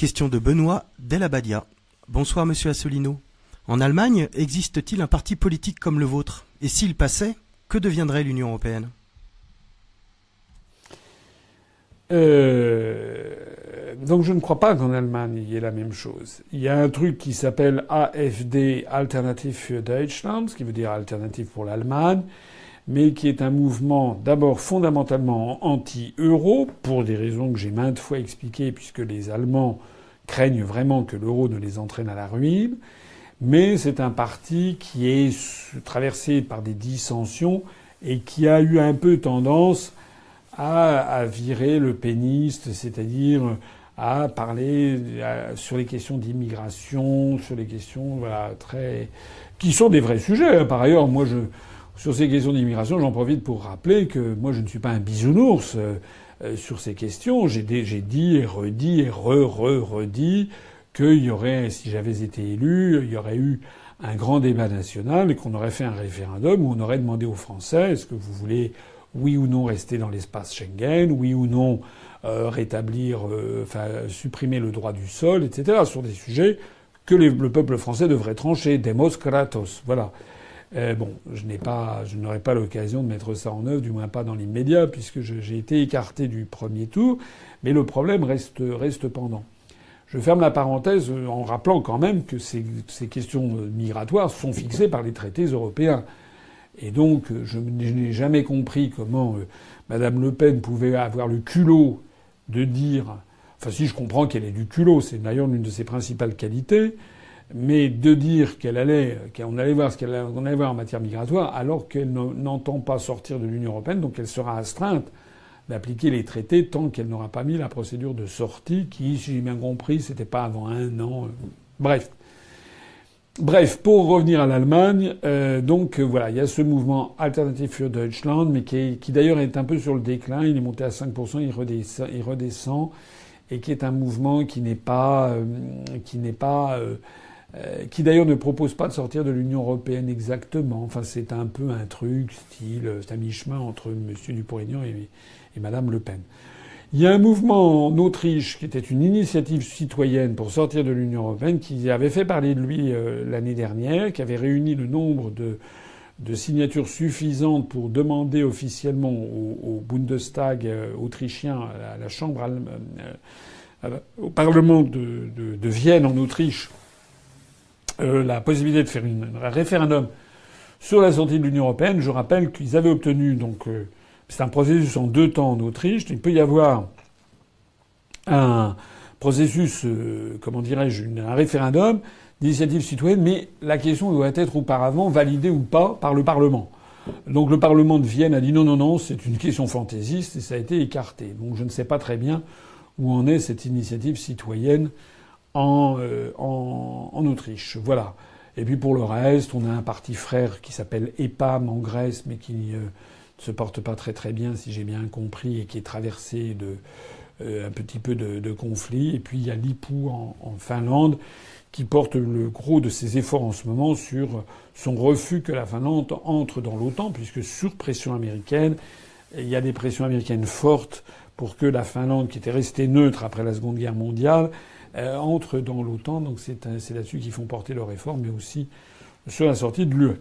Question de Benoît Delabadia. Bonsoir Monsieur Asselineau. En Allemagne, existe-t-il un parti politique comme le vôtre? Et s'il passait, que deviendrait l'Union européenne? Donc je ne crois pas qu'en Allemagne il y ait la même chose. Il y a un truc qui s'appelle AfD, Alternative für Deutschland, ce qui veut dire alternative pour l'Allemagne, mais qui est un mouvement d'abord fondamentalement anti-euro, pour des raisons que j'ai maintes fois expliquées, puisque les Allemands craignent vraiment que l'euro ne les entraîne à la ruine. Mais c'est un parti qui est traversé par des dissensions et qui a eu un peu tendance à virer le péniste, c'est-à-dire à parler sur les questions d'immigration, sur les questions qui sont des vrais sujets. Par ailleurs, sur ces questions d'immigration, j'en profite pour rappeler que moi je ne suis pas un bisounours sur ces questions. J'ai dit et redit et redit qu'il y aurait, si j'avais été élu, il y aurait eu un grand débat national et qu'on aurait fait un référendum où on aurait demandé aux Français est-ce que vous voulez oui ou non rester dans l'espace Schengen, oui ou non supprimer le droit du sol, etc. sur des sujets que le peuple français devrait trancher. Demos kratos. Voilà. Je n'aurai pas l'occasion de mettre ça en œuvre, du moins pas dans l'immédiat, puisque j'ai été écarté du premier tour. Mais le problème reste pendant. Je ferme la parenthèse en rappelant quand même que ces questions migratoires sont fixées par les traités européens. Et donc, je n'ai jamais compris comment Madame Le Pen pouvait avoir le culot de dire... Enfin, si je comprends qu'elle ait du culot, c'est d'ailleurs l'une de ses principales qualités, mais de dire qu'on allait voir qu'on allait voir en matière migratoire, alors qu'elle n'entend pas sortir de l'Union européenne, donc elle sera astreinte d'appliquer les traités tant qu'elle n'aura pas mis la procédure de sortie, qui, si j'ai bien compris, c'était pas avant 1 an. Bref, pour revenir à l'Allemagne, voilà, il y a ce mouvement Alternative für Deutschland, mais qui d'ailleurs est un peu sur le déclin. Il est monté à 5%, il redescend, et qui est un mouvement qui qui d'ailleurs ne propose pas de sortir de l'Union européenne exactement. Enfin, c'est un peu un truc style, c'est à mi-chemin entre M. Dupont-Aignan et Mme Le Pen. Il y a un mouvement en Autriche qui était une initiative citoyenne pour sortir de l'Union européenne qui avait fait parler de lui l'année dernière, qui avait réuni le nombre de signatures suffisantes pour demander officiellement au Bundestag autrichien, à la Chambre, au Parlement de Vienne en Autriche, la possibilité de faire un référendum sur la sortie de l'Union européenne. Je rappelle qu'ils avaient obtenu c'est un processus en 2 temps en Autriche. Il peut y avoir un processus, un référendum d'initiative citoyenne, mais la question doit être auparavant validée ou pas par le Parlement. Donc le Parlement de Vienne a dit non, c'est une question fantaisiste et ça a été écarté. Donc je ne sais pas très bien où en est cette initiative citoyenne en Autriche. Voilà. Et puis pour le reste, on a un parti frère qui s'appelle EPAM en Grèce, mais qui ne se porte pas très très bien, si j'ai bien compris, et qui est traversé un petit peu de conflits. Et puis il y a l'IPU en Finlande, qui porte le gros de ses efforts en ce moment sur son refus que la Finlande entre dans l'OTAN, puisque sur pression américaine, il y a des pressions américaines fortes pour que la Finlande, qui était restée neutre après la Seconde Guerre mondiale, entre dans l'OTAN. Donc c'est là-dessus qu'ils font porter leurs efforts, mais aussi sur la sortie de l'UE.